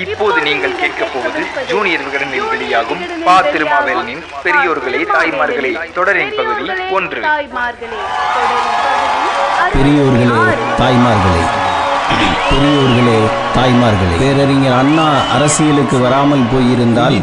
இப்போது நீங்கள் கேட்கப் போவது ஜூனியர் விகடனில் வெளியாகும் பா. திருமாவேலனின் பெரியோர்களே தாய்மார்களே தொடரின் பகுதி 1. பெரியோர்களே தாய்மார்களே, பெரியோர்களே தாய்மார்களே. பேரறிஞர் அண்ணா அரசியலுக்கு வராமல் போயிருந்தால்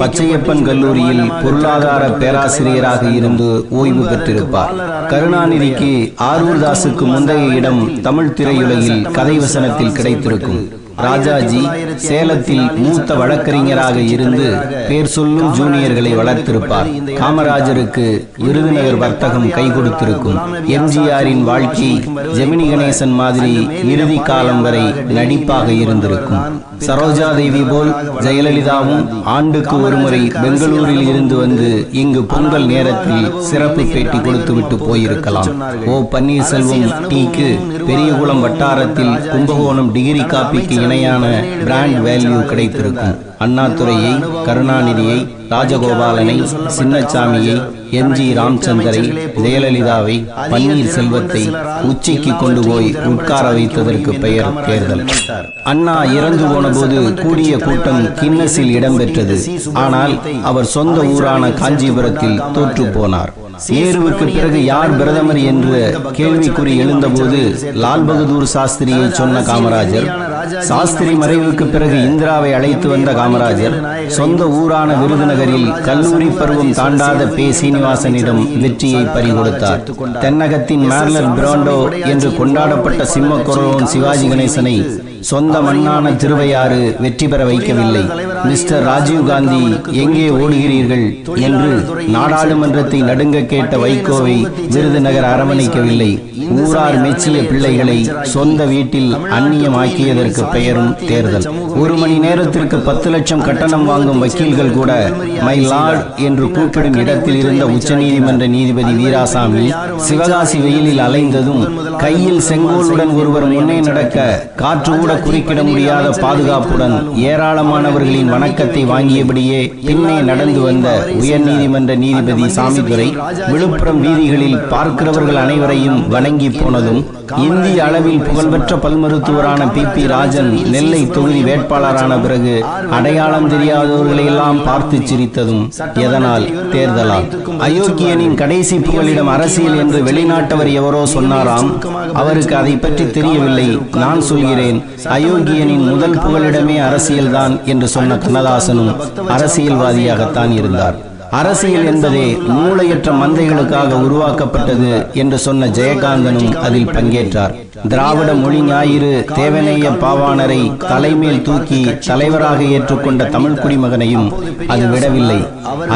பச்சையப்பன் கல்லூரியில் பொருளாதார பேராசிரியராக இருந்து ஓய்வு பெற்றிருப்பார். கருணாநிதிக்கு ஆரூர்தாசுக்கு முந்தைய இடம் தமிழ் திரையுலகில் கதை வசனத்தில் கிடைத்திருக்கும். ராஜாஜி சேலத்தில் மூத்த வழக்கறிஞராக இருந்து பேர் சொல்லும் ஜூனியர்களை வளர்த்திருப்பார். காமராஜருக்கு விருதுநகர் வர்த்தகம் கை கொடுத்திருக்கும். எம்ஜிஆரின் வாழ்க்கை ஜெமினி கணேசன் மாதிரி இறுதி காலம் வரை நடிப்பாக இருந்திருக்கும். சரோஜா தேவி போல் ஜெயலலிதாவும் ஆண்டுக்கு ஒருமுறை பெங்களூரில் இருந்து வந்து இங்கு பொங்கல் நேரத்தில் சிறப்பு பேட்டி கொடுத்துவிட்டு போயிருக்கலாம். ஓ பன்னீர்செல்வம் டீக்கு பெரியகுளம் வட்டாரத்தில் கும்பகோணம் டிகிரி காப்பிக்கு இணையான பிராண்ட் வேல்யூ கிடைத்திருக்கும். அண்ணாதுரையை, கருணாநிதியை, ராஜகோபாலனை, சின்னசாமியை, எம்ஜி ராமச்சந்தரை, ஜெயலலிதாவை, பன்னீர் செல்வத்தை உச்சிக்கு கொண்டு போய் உட்கார வைத்ததற்கு பெயர் தேர்தல். அண்ணா இறந்து போன போது கூடிய கூட்டம் கின்னஸில் இடம்பெற்றது. ஆனால் அவர் சொந்த ஊரான காஞ்சிபுரத்தில் தோற்று போனார். நேருவுக்கு பிறகு யார் பிரதமர் என்ற கேள்விக்குறி எழுந்தபோது லால் பகதூர் சாஸ்திரியை சொன்ன காமராஜர், சாஸ்திரி மறைவுக்கு பிறகு இந்திராவை அழைத்து வந்த காமராஜர், சொந்த ஊரான விருதுநகரில் கல்லூரி பருவம் தாண்டாத பே. சீனிவாசனிடம் வெற்றியை பறிகொடுத்தார். தென்னகத்தின் மேர்லர் பிராண்டோ என்று கொண்டாடப்பட்ட சிம்மக்குரலோன் சிவாஜி கணேசனை சொந்த மண்ணான திருவையாறு வெற்றி பெற வைக்கவில்லை. மிஸ்டர் ராஜீவ் காந்தி எங்கே ஓடுகிறீர்கள் என்று நாடாளுமன்றத்தை நடுங்க கேட்ட வைகோவை விருதுநகர் அரவணைக்கவில்லை. ஊரார் மெச்சிய பிள்ளைகளை சொந்த வீட்டில் அந்நியமாக்கியதற்கு பெயரும் தேர்தல். ஒரு மணி நேரத்திற்கு 10 லட்சம் கட்டணம் வாங்கும் வக்கீல்கள் கூட மை லார்ட் என்று கூப்பிடும் இடத்தில் இருந்த உச்சநீதிமன்ற நீதிபதி வீராசாமி சிவகாசி வெயிலில் அலைந்ததும் கையில் செங்கோலுடன் ஒருவர் முன்னே நடக்க காற்று கூட குறுக்கிட முடியாத பாதுகாப்புடன் ஏராளமானவர்களின் வணக்கத்தை வாங்கியபடியே பின்னே நடந்து வந்த உயர் நீதிமன்ற நீதிபதி சாமிதுரை விழுப்புரம் வீதிகளில் பார்க்கிறவர்கள் அனைவரையும் வணங்கி போனதும், இந்திய அளவில் புகழ்பெற்ற பல் மருத்துவரான பி. ராஜன் நெல்லை தொகுதி வேட்பாளரான பிறகு அடையாளம் தெரியாதவர்களை எல்லாம் பார்த்து சிரித்ததும் எதனால்? தேர்தலால். அயோக்கியனின் கடைசி புகலிடம் அரசியல் என்று வெளிநாட்டவர் எவரோ சொன்னாராம். அவருக்கு அதை பற்றி தெரியவில்லை. நான் சொல்கிறேன், அயோக்கியனின் முதல் புகலிடமே அரசியல்தான் என்று சொன்ன கண்ணதாசனும் அரசியல்வாதியாகத்தான் இருந்தார். அரசியல் என்பதே மூளையற்ற மந்தைகளுக்காக உருவாக்கப்பட்டது என்று சொன்ன ஜெயகாந்தனும் அதில் பங்கேற்றார். திராவிட மொழி ஞாயிறு தேவநேய பாவாணரை தலைமேல் தூக்கி தலைவராக ஏற்றுக்கொண்ட தமிழ் குடிமகனையும் அது விடவில்லை.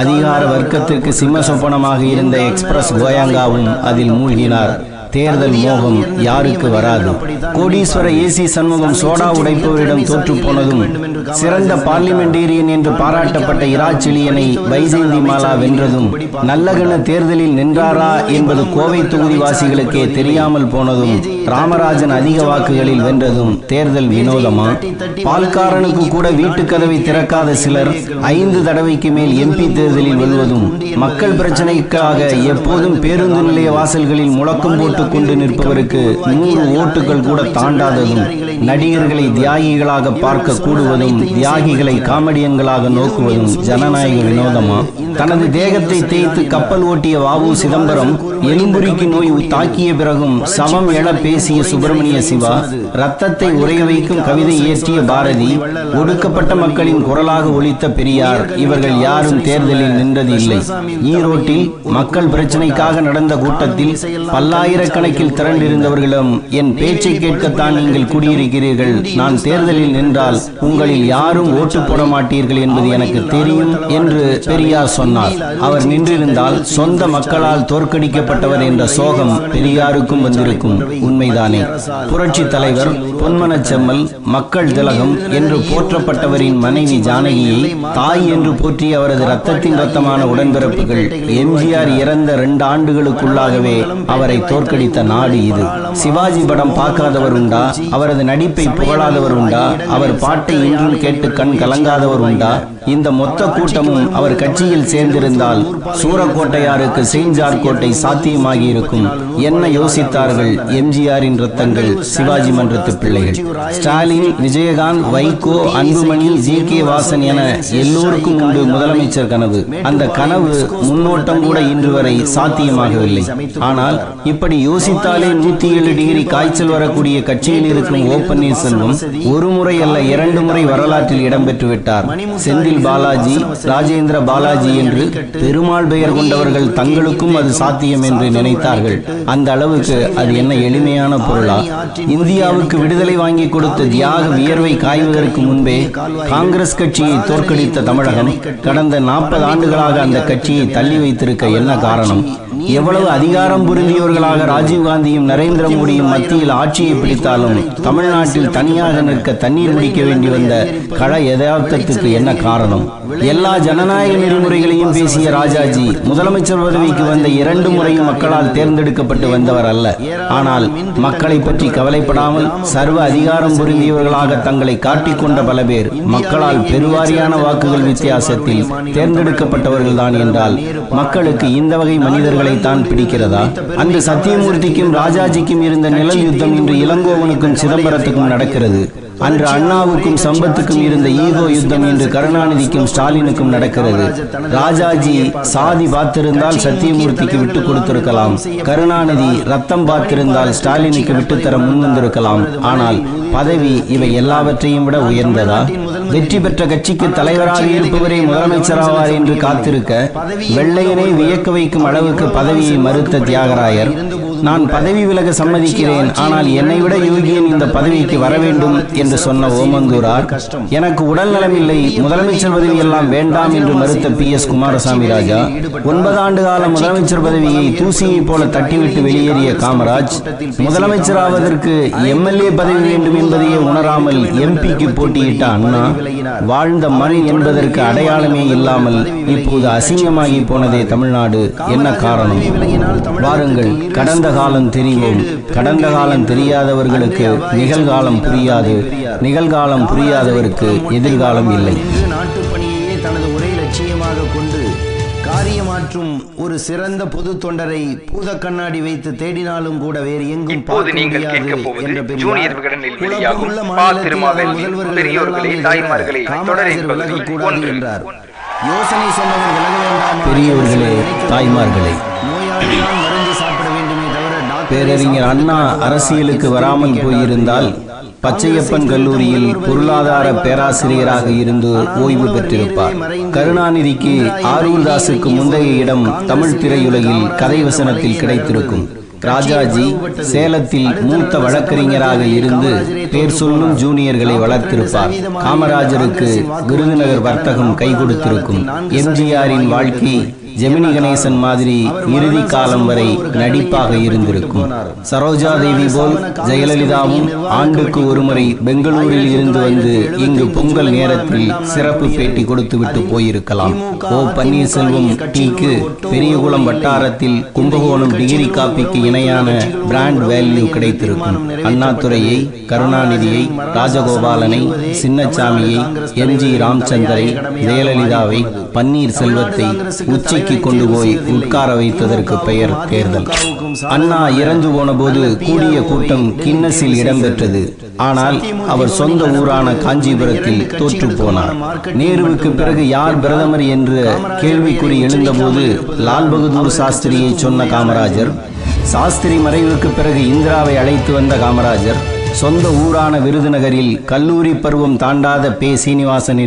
அதிகார வர்க்கத்திற்கு சிம்ம சொப்பனமாக இருந்த எக்ஸ்பிரஸ் கோயங்காவும் அதில் மூழ்கினார். தேர்தல் மோகம் யாருக்கு வராது? கோடீஸ்வர ஏசி சண்முகம் சோடா உடைப்பவரிடம் தோற்று போனதும், சிறந்த பார்லிமெண்டேரியன் என்று பாராட்டப்பட்ட இராச்செழியனை வைஜெயந்தி மாலா வென்றதும், நல்லகண்ண தேர்தலில் நின்றாரா என்பது கோவை தொகுதிவாசிகளுக்கே தெரியாமல் போனதும், ராமராஜன் அதிக வாக்குகளில் வென்றதும் தேர்தல் வினோதமா? பால்காரனுக்கு கூட வீட்டு கதவை திறக்காத சிலர் 5 தடவைக்கு மேல் MP தேர்தலில் வெல்வதும், மக்கள் பிரச்சனைக்காக எப்போதும் பேருந்து நிலைய வாசல்களில் முழக்கம் போட்டு கொண்டு நிற்பவருக்கு 100 ஓட்டுகள் கூட தாண்டாததும், நடிகர்களை தியாகிகளாக பார்க்க கூடுவதும், தியாகிகளை காமெடியன்களாக நோக்குவதும் ஜனநாயக வினோதமா? தனது தேகத்தை தேய்த்து கப்பல் ஓட்டிய வ.உ. சிதம்பரம் எலும்புரிக்கு நோய் தாக்கிய பிறகும் சமம் எழ பேசிய சுப்பிரமணிய சிவா, ரத்தத்தை உறைய வைக்கும் கவிதை இயற்றிய பாரதி, ஒடுக்கப்பட்ட மக்களின் குரலாக ஒலித்த பெரியார், இவர்கள் யாரும் தேர்தலில் நின்றது இல்லை. ஈரோட்டில் மக்கள் பிரச்சனைக்காக நடந்த கூட்டத்தில் பல்லாயிரக்கணக்கில் திரண்டிருந்தவர்களிடம், என் பேச்சை கேட்கத்தான் நீங்கள் கூடியிருக்கிறீர்கள், நான் தேர்தலில் நின்றால் உங்களில் யாரும் ஓட்டு போட மாட்டீர்கள் என்பது எனக்கு தெரியும் என்று பெரியார் சொன்னார். அவர் நின்றிருந்தால் சொந்த மக்களால் தோற்கடிக்கப்பட்டவர் என்ற சோகம் பெரியாருக்கும் வந்திருக்கும். உண்மைதானே? புரட்சி தலைவர், பொன்மனச்செம்மல், மக்கள் திலகம் என்று போற்றப்பட்டவரின் மனைவி ஜானகியை தாய் என்று போற்றிய அவரது ரத்தத்தின் ரத்தமான உடன்பிறப்புகள் எம்ஜிஆர் இறந்த 2 ஆண்டுகளுக்குள்ளாகவே அவரை தோற்கடித்தார். தோற்கடித்த நாடு இது. சிவாஜி படம் பார்க்காதவர் உண்டா? அவரது நடிப்பை புகழாதவர் உண்டா? அவர் பாட்டை இன்றும் கேட்டு கண் கலங்காதவர் உண்டா? இந்த மொத்த கூட்டமும் அவர் கட்சியில் சேர்ந்திருந்தால் சூரக்கோட்டையாருக்கு செயின்ட் கோட்டை சாத்தியமாகி இருக்கும். என்ன யோசித்தார்கள் எம்ஜிஆரின் ரத்தங்கள், சிவாஜி மன்றத்து பிள்ளைகள். ஸ்டாலின், விஜயகாந்த், வைகோ, அன்புமணி, ஜி.கே. வாசன் என எல்லோருக்கும் உண்டு முதலமைச்சர் கனவு. அந்த கனவு முன்னோட்டம் கூட இன்று வரை சாத்தியமாகவில்லை. ஆனால் இப்படி யோசித்தாலே 107 டிகிரி காய்ச்சல் வரக்கூடிய கட்சியில் இருக்கும் ஓ பன்னீர்செல்வம் ஒரு முறை அல்ல 2 முறை வரலாற்றில் இடம்பெற்று விட்டார். செந்தில் பாலாஜி, ராஜேந்திர பாலாஜி என்று பெருமாள் பெயர் கொண்டவர்கள் தங்களுக்கும் அது சாத்தியம் என்று நினைத்தார்கள். அந்த அளவுக்கு அது என்ன எளிமையான பொருளா? இந்தியாவுக்கு விடுதலை வாங்கி கொடுத்த தியாக வியர்வை காய்வதற்கு முன்பே காங்கிரஸ் கட்சியை தோற்கடித்த தமிழகம் கடந்த 40 ஆண்டுகளாக அந்த கட்சியை தள்ளி வைத்திருக்க என்ன காரணம்? எவ்வளவு அதிகாரம் புரிந்தியவர்களாக ராஜீவ்காந்தியும் நரேந்திர மோடியும் மத்தியில் ஆட்சியை பிடித்தாலும் தமிழ்நாட்டில் தனியாக நிற்க தண்ணீர் குடிக்க வேண்டி வந்த கள யதார்த்தத்துக்கு என்ன காரணம்? எல்லா ஜனநாயக நெறிமுறைகளையும் பேசிய ராஜாஜி முதலமைச்சர் பதவிக்கு வந்த 2 முறையும் மக்களால் தேர்ந்தெடுக்கப்பட்டு வந்தவர் அல்ல. ஆனால் மக்களை பற்றி கவலைப்படாமல் சர்வ அதிகாரம் புரிந்தியவர்களாக தங்களை காட்டிக்கொண்ட பல பேர் மக்களால் பெருவாரியான வாக்குகள் வித்தியாசத்தில் தேர்ந்தெடுக்கப்பட்டவர்கள் தான் என்றால் மக்களுக்கு இந்த வகை மனிதர்களை தான் பிடிக்கிறதா? அந்த சத்தியமூர்த்திக்கும் ராஜாஜிக்கும் இருந்த நிழல் யுத்தம் இன்று இளங்கோவனுக்கும் சிதம்பரத்துக்கும் நடக்கிறது. அன்று அண்ணாவுக்கும் சம்பத்துக்கும் இருந்த ஈகோ யுத்தம் இன்று கருணாநிதிக்கும் ஸ்டாலினுக்கும் நடக்கிறது. ராஜாஜி சாதி பார்த்திருந்தால் சத்தியமூர்த்திக்கு விட்டு கொடுத்திருக்கலாம். கருணாநிதி ரத்தம் பார்த்திருந்தால் ஸ்டாலினுக்கு விட்டுத்தர முன்வந்திருக்கலாம். ஆனால் பதவி இவை எல்லாவற்றையும் விட உயர்ந்ததா? வெற்றி பெற்ற கட்சிக்கு தலைவராக இருப்பவரே முதலமைச்சராவார் என்று காத்திருக்க வெள்ளையனை வியக்க வைக்கும் அளவுக்கு பதவியை மறுத்த தியாகராயர், நான் பதவி விலக சம்மதிக்கிறேன், ஆனால் என்னை விட யோகியன் இந்த பதவிக்கு வர வேண்டும் என்று சொன்ன ஓமந்தூரார், எனக்கு உடல் நலமில்லை, முதலமைச்சர் பதவி எல்லாம் வேண்டாம் என்று மறுத்த பி.எஸ். குமாரசாமி ராஜா, 9 ஆண்டு கால முதலமைச்சர் பதவியை தூசியை போல தட்டிவிட்டு வெளியேறிய காமராஜ், முதலமைச்சராவதற்கு எம்எல்ஏ பதவி வேண்டும் என்பதையே உணராமல் எம்பிக்கு போட்டியிட்ட அண்ணா, வாழ்ந்த மண் என்பதற்கு அடையாளமே இல்லாமல் இப்போது அசிங்கமாகி போனதே தமிழ்நாடு. என்ன காரணம்? வாருங்கள், கடந்த காலம் தெரிவோம். கடந்த காலம் தெரியாதவர்களுக்கு நிகழ்காலம் புரியாது, நிகழ்காலம் புரியாதவருக்கு எதிர்காலம் இல்லை. நாட்டுப்பணியே தனது ஒரே லட்சியமாக கொண்டு காரியமாற்றும் ஒரு சிறந்த பொது தொண்டரை பூத கண்ணாடி வைத்து தேடினாலும் கூட வேறு எங்கும் பார்க்க முடியாது என்ற பெரியார் என்றார். யோசனை சொன்னவர் விலக வேண்டாம். பெரியோர்களே, தாய்மார்களே, நோயாளிதான் மருந்து சாப்பிட வேண்டுமே தவிர பேரறிஞர் அண்ணா அரசியலுக்கு வராமல் போயிருந்தால் பச்சையப்பன் கல்லூரியில் பொருளாதார பேராசிரியராக இருந்து ஓய்வு பெற்றிருப்பார். கருணாநிதிக்கு ஆரூர்தாஸுக்கு முந்தைய இடம் தமிழ் திரையுலகில் கதை வசனத்தில் கிடைத்திருக்கும். ராஜாஜி சேலத்தில் மூத்த வழக்கறிஞராக இருந்து பேர் சொல்லும் ஜூனியர்களை வளர்த்திருப்பார். காமராஜருக்கு விருதுநகர் வர்த்தகம் கை கொடுத்திருக்கும். எம்ஜிஆரின் வாழ்க்கை ஜெமினி கணேசன் மாதிரி இறுதி காலம் வரை நடிப்பாக இருந்திருக்கும். சரோஜா தேவி போல் ஜெயலலிதாவும் ஆண்டுக்கு ஒருமுறை பெங்களூரில் இருந்து வந்து இங்கு பொங்கல் நேரத்தில் சிறப்பு பேட்டி கொடுத்துவிட்டு போயிருக்கலாம். ஓ பன்னீர்செல்வம் டீக்கு பெரியகுளம் வட்டாரத்தில் கும்பகோணம் டிகிரி காப்பிக்கு இணையான பிராண்ட் வேல்யூ கிடைத்திருக்கும். அண்ணாதுரையை, கருணாநிதியை, ராஜகோபாலனை, சின்னசாமியை, எம்.ஜி. ராமச்சந்தரை, ஜெயலலிதாவை, பன்னீர்செல்வத்தை உச்சி கொண்டு போய் உட்கார வைத்ததற்கு பெயர் தேர்தல். அண்ணா இறந்து போன போது கூடிய கூட்டம் கின்னஸில் இடம்பெற்றது. ஆனால் அவர் சொந்த ஊரான காஞ்சிபுரத்தில் தோற்று போனார். நேருவுக்கு பிறகு யார் பிரதமர் என்று கேள்விக்குறி எழுந்தபோது லால் பகதூர் சாஸ்திரியை சொன்ன காமராஜர், சாஸ்திரி மறைவுக்கு பிறகு இந்திராவை அழைத்து வந்த காமராஜர், சொந்த ஊரான விருதுநகரில் கல்லூரி பருவம் தாண்டாத பே. சீனிவாசனின்